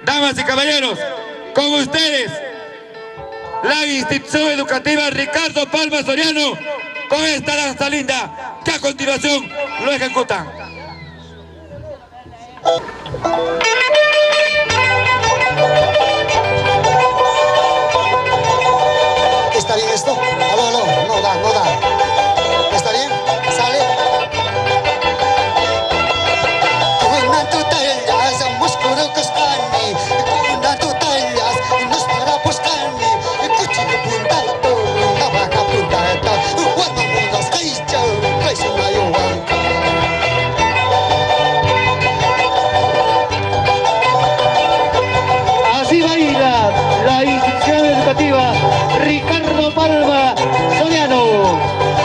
Damas y caballeros, con ustedes, la institución educativa Ricardo Palma Soriano, con esta danza linda que a continuación lo ejecutan. ¿Está bien esto? Aló, no da. ¿Está bien? ¿Sale? Kuna tutallas, muskuro kustani, kuna tutallas, nos para buscani, cuchillo puntalto, navaja puntalta, guardamudas kaicha, kaisa mayuanca. Así baila la institución educativa Ricardo Palma Soriano.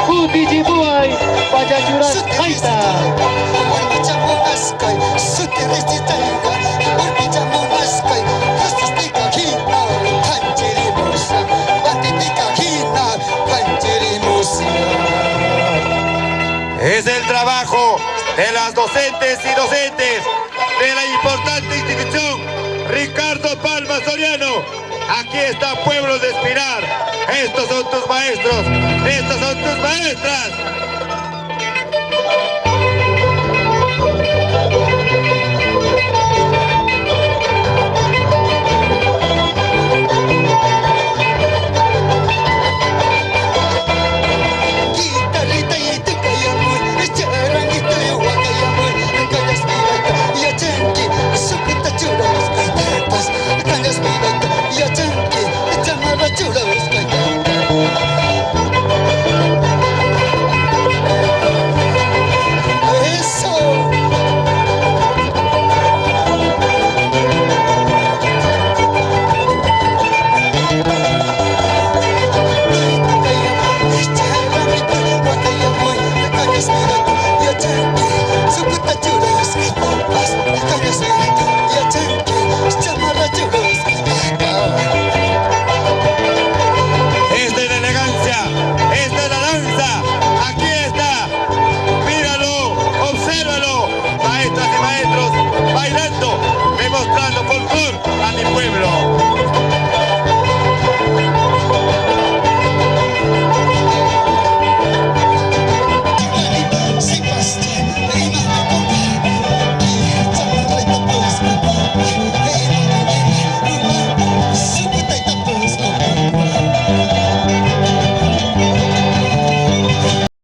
Utichipuay, Pachachuras, Haita. Es el trabajo de las docentes y docentes de la importante institución Ricardo Palma Soriano. Aquí está Pueblos de Espinar. Estos son tus maestros, estas son tus maestras.